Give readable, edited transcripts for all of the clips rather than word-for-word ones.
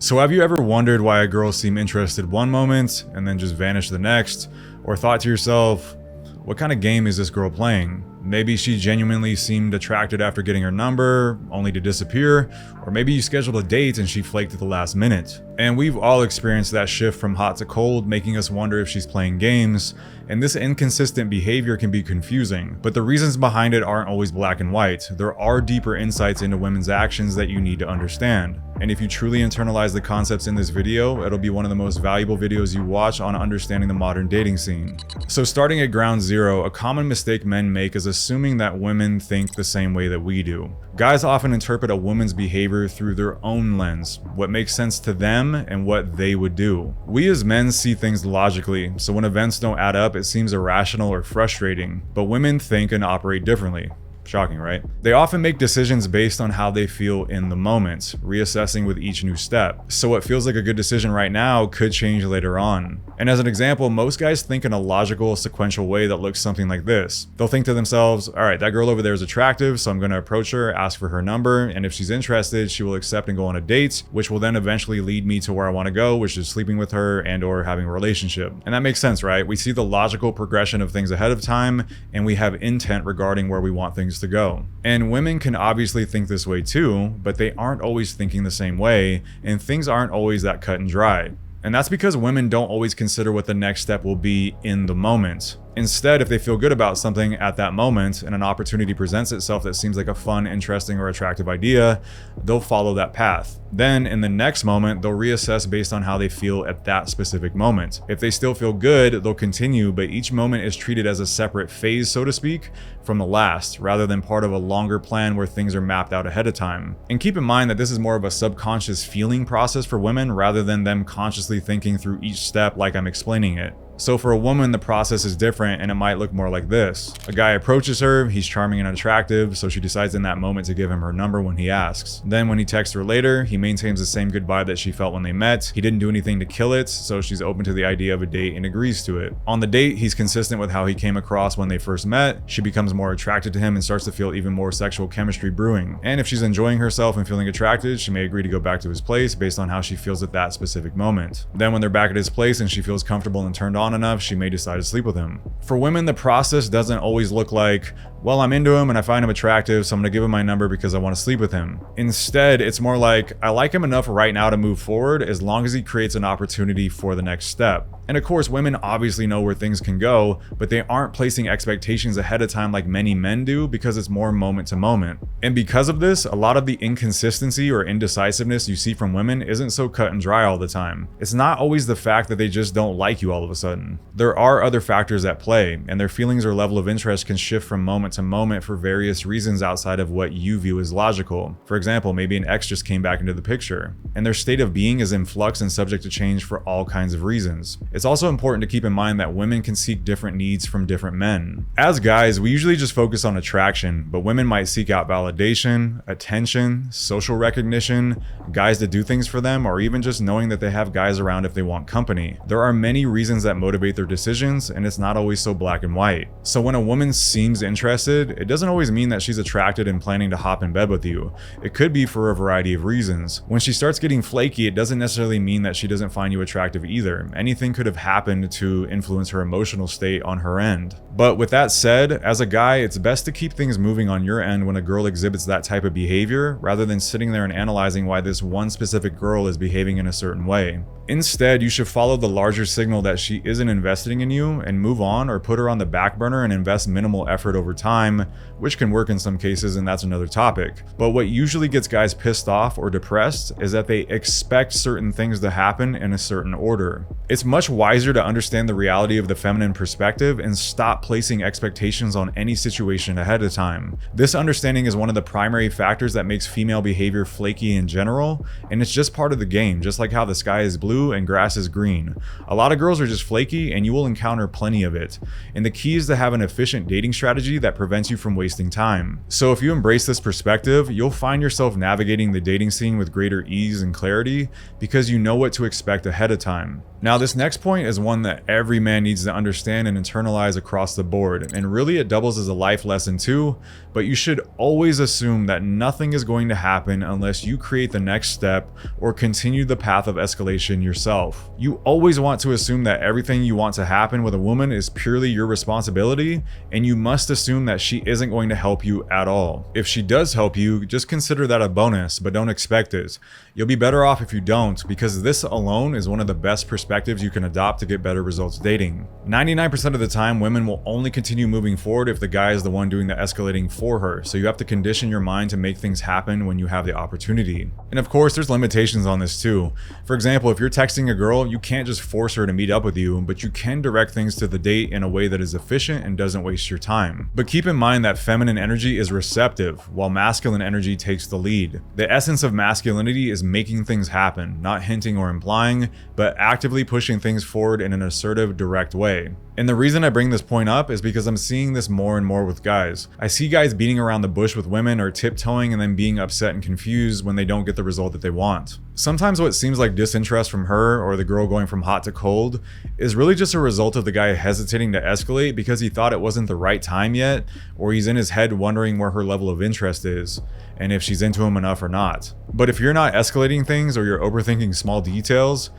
So have you ever wondered why a girl seemed interested one moment and then just vanished the next? Or thought to yourself, what kind of game is this girl playing? Maybe she genuinely seemed attracted after getting her number, only to disappear, or maybe you scheduled a date and she flaked at the last minute. And we've all experienced that shift from hot to cold, making us wonder if she's playing games, and this inconsistent behavior can be confusing, but the reasons behind it aren't always black and white. There are deeper insights into women's actions that you need to understand. And if you truly internalize the concepts in this video, it'll be one of the most valuable videos you watch on understanding the modern dating scene. So starting at ground zero, a common mistake men make is assuming that women think the same way that we do. Guys often interpret a woman's behavior through their own lens, what makes sense to them and what they would do. We as men see things logically, so when events don't add up, it seems irrational or frustrating, but women think and operate differently. Shocking, right? They often make decisions based on how they feel in the moment, reassessing with each new step. So what feels like a good decision right now could change later on. And as an example, most guys think in a logical, sequential way that looks something like this. They'll think to themselves, all right, that girl over there is attractive, so I'm going to approach her, ask for her number, and if she's interested, she will accept and go on a date, which will then eventually lead me to where I want to go, which is sleeping with her and or having a relationship. And that makes sense, right? We see the logical progression of things ahead of time, and we have intent regarding where we want things to go. And women can obviously think this way too, but they aren't always thinking the same way, and things aren't always that cut and dry. And that's because women don't always consider what the next step will be in the moment. Instead, if they feel good about something at that moment and an opportunity presents itself that seems like a fun, interesting, or attractive idea, they'll follow that path. Then in the next moment, they'll reassess based on how they feel at that specific moment. If they still feel good, they'll continue, but each moment is treated as a separate phase, so to speak, from the last, rather than part of a longer plan where things are mapped out ahead of time. And keep in mind that this is more of a subconscious feeling process for women rather than them consciously thinking through each step like I'm explaining it. So for a woman, the process is different and it might look more like this. A guy approaches her, he's charming and attractive, so she decides in that moment to give him her number when he asks. Then when he texts her later, he maintains the same good vibe that she felt when they met. He didn't do anything to kill it, so she's open to the idea of a date and agrees to it. On the date, he's consistent with how he came across when they first met. She becomes more attracted to him and starts to feel even more sexual chemistry brewing. And if she's enjoying herself and feeling attracted, she may agree to go back to his place based on how she feels at that specific moment. Then when they're back at his place and she feels comfortable and turned on enough, she may decide to sleep with him. For women, the process doesn't always look like, well, I'm into him and I find him attractive, so I'm gonna give him my number because I want to sleep with him. Instead, it's more like, I like him enough right now to move forward as long as he creates an opportunity for the next step. And of course, women obviously know where things can go, but they aren't placing expectations ahead of time like many men do because it's more moment to moment. And because of this, a lot of the inconsistency or indecisiveness you see from women isn't so cut and dry all the time. It's not always the fact that they just don't like you all of a sudden. There are other factors at play, and their feelings or level of interest can shift from moment to moment for various reasons outside of what you view as logical. For example, maybe an ex just came back into the picture, and their state of being is in flux and subject to change for all kinds of reasons. It's also important to keep in mind that women can seek different needs from different men. As guys, we usually just focus on attraction, but women might seek out validation, attention, social recognition, guys to do things for them, or even just knowing that they have guys around if they want company. There are many reasons that motivate their decisions, and it's not always so black and white. So when a woman seems interested, it doesn't always mean that she's attracted and planning to hop in bed with you. It could be for a variety of reasons. When she starts getting flaky, it doesn't necessarily mean that she doesn't find you attractive either. Anything could have happened to influence her emotional state on her end. But with that said, as a guy, it's best to keep things moving on your end when a girl exhibits that type of behavior, rather than sitting there and analyzing why this one specific girl is behaving in a certain way. Instead, you should follow the larger signal that she isn't investing in you and move on, or put her on the back burner and invest minimal effort over time, which can work in some cases, and that's another topic. But what usually gets guys pissed off or depressed is that they expect certain things to happen in a certain order. It's much wiser to understand the reality of the feminine perspective and stop placing expectations on any situation ahead of time. This understanding is one of the primary factors that makes female behavior flaky in general, and it's just part of the game. Just like how the sky is blue blue and grass is green. A lot of girls are just flaky and you will encounter plenty of it. And the key is to have an efficient dating strategy that prevents you from wasting time. So if you embrace this perspective, you'll find yourself navigating the dating scene with greater ease and clarity because you know what to expect ahead of time. Now, this next point is one that every man needs to understand and internalize across the board, and really it doubles as a life lesson too, but you should always assume that nothing is going to happen unless you create the next step or continue the path of escalation yourself. You always want to assume that everything you want to happen with a woman is purely your responsibility, and you must assume that she isn't going to help you at all. If she does help you, just consider that a bonus, but don't expect it. You'll be better off if you don't, because this alone is one of the best perspectives you can adopt to get better results dating. 99% of the time, women will only continue moving forward if the guy is the one doing the escalating for her, so you have to condition your mind to make things happen when you have the opportunity. And of course, there's limitations on this too. For example, if you're texting a girl, you can't just force her to meet up with you, but you can direct things to the date in a way that is efficient and doesn't waste your time. But keep in mind that feminine energy is receptive, while masculine energy takes the lead. The essence of masculinity is making things happen, not hinting or implying, but actively pushing things forward in an assertive, direct way. And the reason I bring this point up is because I'm seeing this more and more with guys. I see guys beating around the bush with women or tiptoeing and then being upset and confused when they don't get the result that they want. Sometimes what seems like disinterest from her or the girl going from hot to cold is really just a result of the guy hesitating to escalate because he thought it wasn't the right time yet, or he's in his head wondering where her level of interest is and if she's into him enough or not. But if you're not escalating things or you're overthinking small details,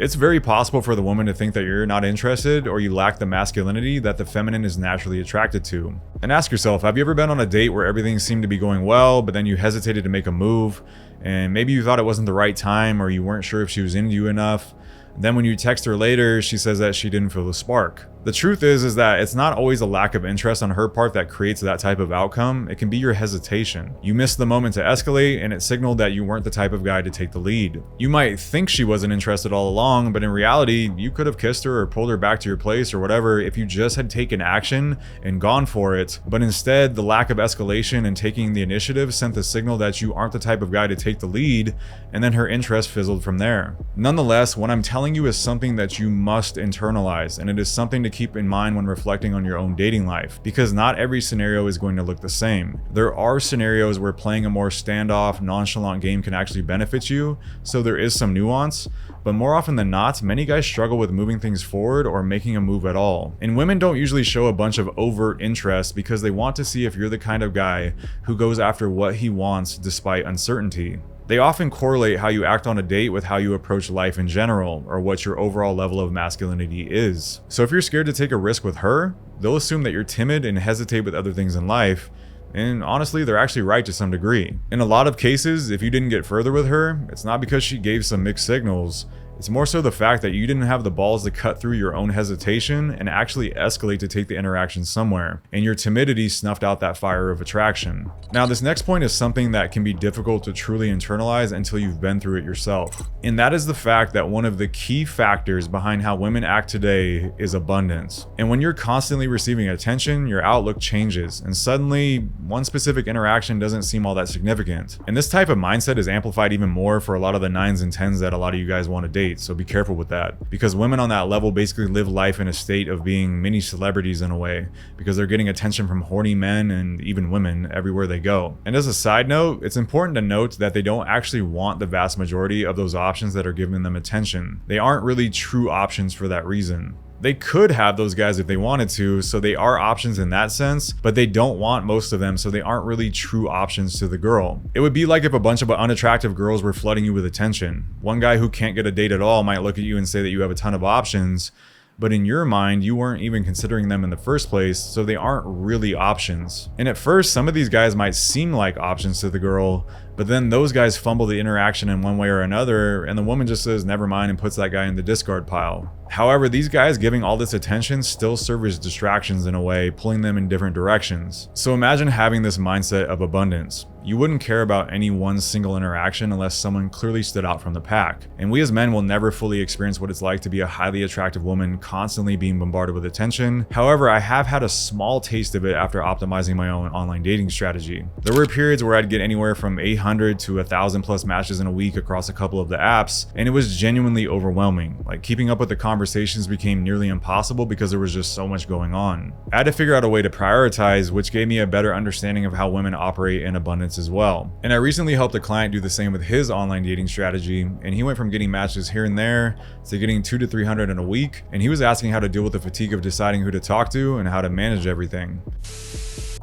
it's very possible for the woman to think that you're not interested or you lack the masculinity that the feminine is naturally attracted to. And ask yourself, have you ever been on a date where everything seemed to be going well, but then you hesitated to make a move, and maybe you thought it wasn't the right time or you weren't sure if she was into you enough? Then when you text her later, she says that she didn't feel the spark. The truth is that it's not always a lack of interest on her part that creates that type of outcome. It can be your hesitation. You missed the moment to escalate, and it signaled that you weren't the type of guy to take the lead. You might think she wasn't interested all along, but in reality, you could have kissed her or pulled her back to your place or whatever if you just had taken action and gone for it. But instead, the lack of escalation and taking the initiative sent the signal that you aren't the type of guy to take the lead, and then her interest fizzled from there. Nonetheless, what I'm telling you is something that you must internalize, and it is something to keep in mind when reflecting on your own dating life, because not every scenario is going to look the same. There are scenarios where playing a more standoff, nonchalant game can actually benefit you, so there is some nuance, but more often than not, many guys struggle with moving things forward or making a move at all. And women don't usually show a bunch of overt interest because they want to see if you're the kind of guy who goes after what he wants despite uncertainty. They often correlate how you act on a date with how you approach life in general, or what your overall level of masculinity is. So if you're scared to take a risk with her, they'll assume that you're timid and hesitate with other things in life, and honestly, they're actually right to some degree. In a lot of cases, if you didn't get further with her, it's not because she gave some mixed signals. It's more so the fact that you didn't have the balls to cut through your own hesitation and actually escalate to take the interaction somewhere, and your timidity snuffed out that fire of attraction. Now, this next point is something that can be difficult to truly internalize until you've been through it yourself. And that is the fact that one of the key factors behind how women act today is abundance. And when you're constantly receiving attention, your outlook changes, and suddenly, one specific interaction doesn't seem all that significant. And this type of mindset is amplified even more for a lot of the 9s and 10s that a lot of you guys want to date. So be careful with that, because women on that level basically live life in a state of being mini celebrities in a way, because they're getting attention from horny men and even women everywhere they go. And as a side note, it's important to note that they don't actually want the vast majority of those options that are giving them attention. They aren't really true options for that reason. They could have those guys if they wanted to, so they are options in that sense, but they don't want most of them, so they aren't really true options to the girl. It would be like if a bunch of unattractive girls were flooding you with attention. One guy who can't get a date at all might look at you and say that you have a ton of options, but in your mind, you weren't even considering them in the first place, so they aren't really options. And at first, some of these guys might seem like options to the girl, but then those guys fumble the interaction in one way or another, and the woman just says never mind and puts that guy in the discard pile. However, these guys giving all this attention still serve as distractions in a way, pulling them in different directions. So imagine having this mindset of abundance. You wouldn't care about any one single interaction unless someone clearly stood out from the pack. And we as men will never fully experience what it's like to be a highly attractive woman constantly being bombarded with attention. However, I have had a small taste of it after optimizing my own online dating strategy. There were periods where I'd get anywhere from 800 800 to 1,000 plus matches in a week across a couple of the apps, and it was genuinely overwhelming. Like, keeping up with the conversations became nearly impossible because there was just so much going on. I had to figure out a way to prioritize, which gave me a better understanding of how women operate in abundance as well. And I recently helped a client do the same with his online dating strategy, and he went from getting matches here and there to getting 200 to 300 in a week, and he was asking how to deal with the fatigue of deciding who to talk to and how to manage everything.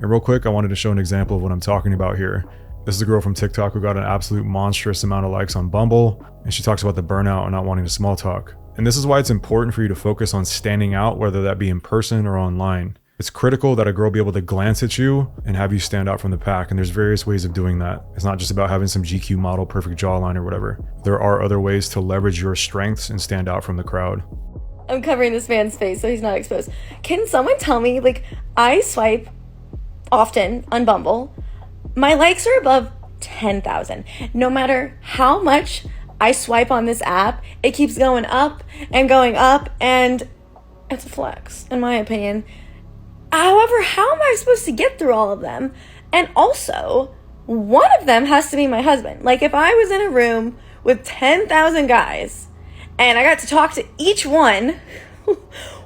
And real quick, I wanted to show an example of what I'm talking about here. This is a girl from TikTok who got an absolute monstrous amount of likes on Bumble, and she talks about the burnout and not wanting to small talk. And this is why it's important for you to focus on standing out, whether that be in person or online. It's critical that a girl be able to glance at you and have you stand out from the pack, and there's various ways of doing that. It's not just about having some GQ model perfect jawline or whatever. There are other ways to leverage your strengths and stand out from the crowd. I'm covering this man's face so he's not exposed. Can someone tell me, like, I swipe often on Bumble. My likes are above 10,000. No matter how much I swipe on this app, it keeps going up, and it's a flex, in my opinion. However, how am I supposed to get through all of them? And also, one of them has to be my husband. Like, if I was in a room with 10,000 guys, and I got to talk to each one,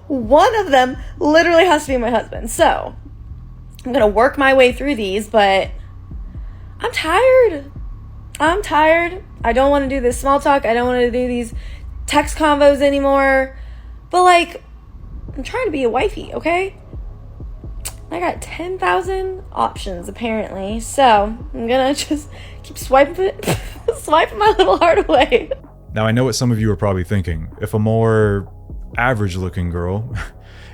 one of them literally has to be my husband. So, I'm going to work my way through these, but I'm tired. I don't want to do this small talk. I don't want to do these text convos anymore. But, like, I'm trying to be a wifey, okay? I got 10,000 options, apparently. So, I'm going to just keep swiping my little heart away. Now, I know what some of you are probably thinking. If a more average-looking girl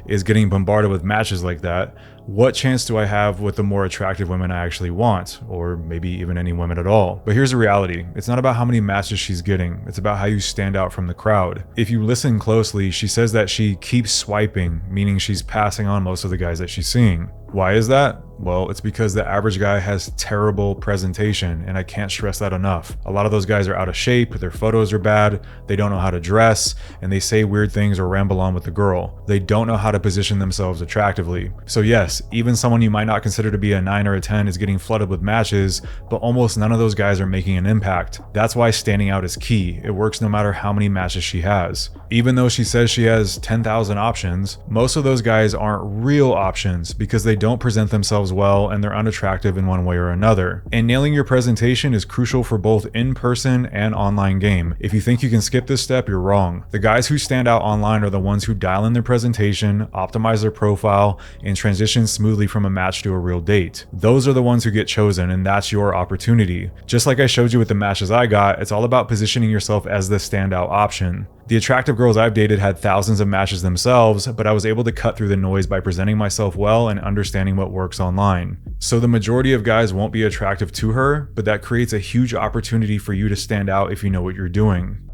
is getting bombarded with matches like that, what chance do I have with the more attractive women I actually want? Or maybe even any women at all. But here's the reality. It's not about how many matches she's getting. It's about how you stand out from the crowd. If you listen closely, she says that she keeps swiping, meaning she's passing on most of the guys that she's seeing. Why is that? Well, it's because the average guy has terrible presentation, and I can't stress that enough. A lot of those guys are out of shape, their photos are bad, they don't know how to dress, and they say weird things or ramble on with the girl. They don't know how to position themselves attractively. So yes, even someone you might not consider to be a 9 or a 10 is getting flooded with matches, but almost none of those guys are making an impact. That's why standing out is key. It works no matter how many matches she has. Even though she says she has 10,000 options, most of those guys aren't real options because they don't present themselves well and they're unattractive in one way or another. And nailing your presentation is crucial for both in-person and online game. If you think you can skip this step, you're wrong. The guys who stand out online are the ones who dial in their presentation, optimize their profile, and transition smoothly from a match to a real date. Those are the ones who get chosen, and that's your opportunity. Just like I showed you with the matches I got, it's all about positioning yourself as the standout option. The attractive girls I've dated had thousands of matches themselves, but I was able to cut through the noise by presenting myself well and understanding what works online. So the majority of guys won't be attractive to her, but that creates a huge opportunity for you to stand out if you know what you're doing.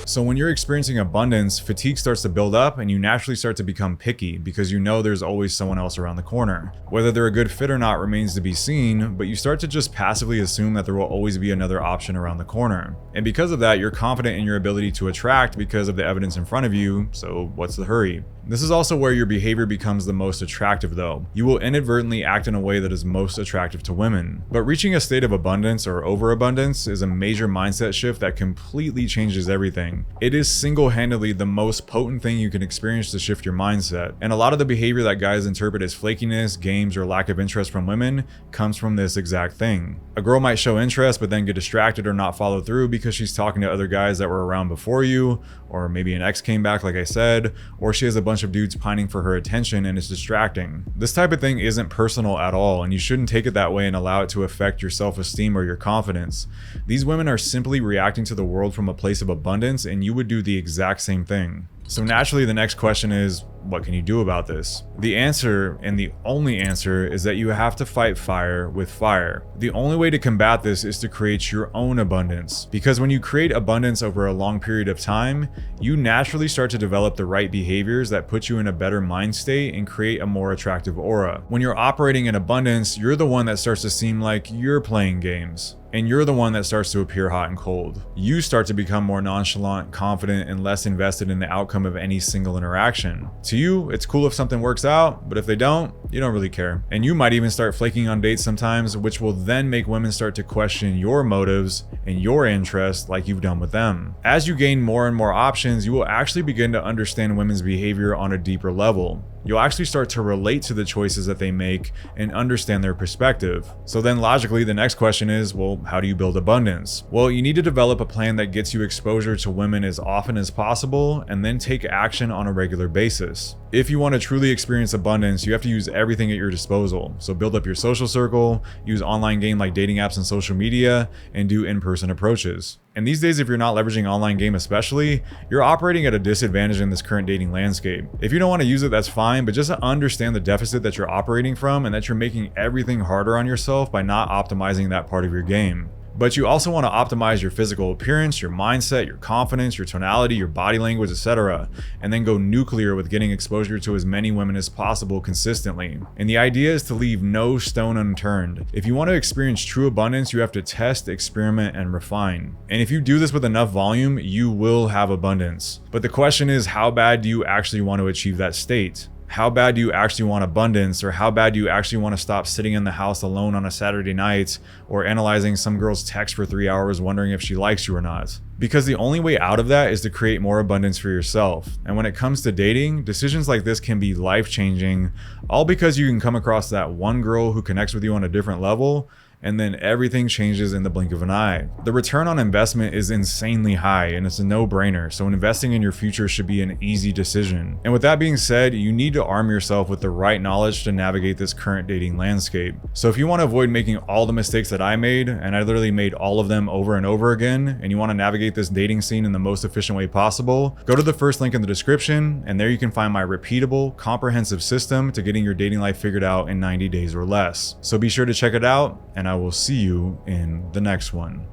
So when you're experiencing abundance, fatigue starts to build up and you naturally start to become picky because you know there's always someone else around the corner. Whether they're a good fit or not remains to be seen, but you start to just passively assume that there will always be another option around the corner. And because of that, you're confident in your ability to attract because of the evidence in front of you, so what's the hurry? This is also where your behavior becomes the most attractive though. You will inadvertently act in a way that is most attractive to women. But reaching a state of abundance or overabundance is a major mindset shift that completely changes everything. It is single-handedly the most potent thing you can experience to shift your mindset. And a lot of the behavior that guys interpret as flakiness, games, or lack of interest from women comes from this exact thing. A girl might show interest but then get distracted or not follow through because she's talking to other guys that were around before you, or maybe an ex came back like I said, or she has a bunch of dudes pining for her attention and it's distracting. This type of thing isn't personal at all, and you shouldn't take it that way and allow it to affect your self-esteem or your confidence. These women are simply reacting to the world from a place of abundance, and you would do the exact same thing. So naturally, the next question is, what can you do about this? The answer, and the only answer, is that you have to fight fire with fire. The only way to combat this is to create your own abundance. Because when you create abundance over a long period of time, you naturally start to develop the right behaviors that put you in a better mind state and create a more attractive aura. When you're operating in abundance, you're the one that starts to seem like you're playing games. And you're the one that starts to appear hot and cold. You start to become more nonchalant, confident, and less invested in the outcome outcome of any single interaction. To you, it's cool if something works out, but if they don't, you don't really care. And you might even start flaking on dates sometimes, which will then make women start to question your motives and your interests like you've done with them. As you gain more and more options, you will actually begin to understand women's behavior on a deeper level. You'll actually start to relate to the choices that they make and understand their perspective. So then logically, the next question is, well, how do you build abundance? Well, you need to develop a plan that gets you exposure to women as often as possible and then take action on a regular basis. If you want to truly experience abundance, you have to use everything at your disposal. So build up your social circle, use online game like dating apps and social media, and do in-person approaches. And these days, if you're not leveraging online game especially, you're operating at a disadvantage in this current dating landscape. If you don't want to use it, that's fine, but just understand the deficit that you're operating from and that you're making everything harder on yourself by not optimizing that part of your game. But you also want to optimize your physical appearance, your mindset, your confidence, your tonality, your body language, etc. And then go nuclear with getting exposure to as many women as possible consistently. And the idea is to leave no stone unturned. If you want to experience true abundance, you have to test, experiment, and refine. And if you do this with enough volume, you will have abundance. But the question is, how bad do you actually want to achieve that state? How bad do you actually want abundance, or how bad do you actually want to stop sitting in the house alone on a Saturday night or analyzing some girl's text for 3 hours wondering if she likes you or not? Because the only way out of that is to create more abundance for yourself. And when it comes to dating, decisions like this can be life-changing, all because you can come across that one girl who connects with you on a different level, and then everything changes in the blink of an eye. The return on investment is insanely high, and it's a no-brainer, so investing in your future should be an easy decision. And with that being said, you need to arm yourself with the right knowledge to navigate this current dating landscape. So if you want to avoid making all the mistakes that I made, and I literally made all of them over and over again, and you want to navigate this dating scene in the most efficient way possible, go to the first link in the description, and there you can find my repeatable, comprehensive system to getting your dating life figured out in 90 days or less. So be sure to check it out, and I will see you in the next one.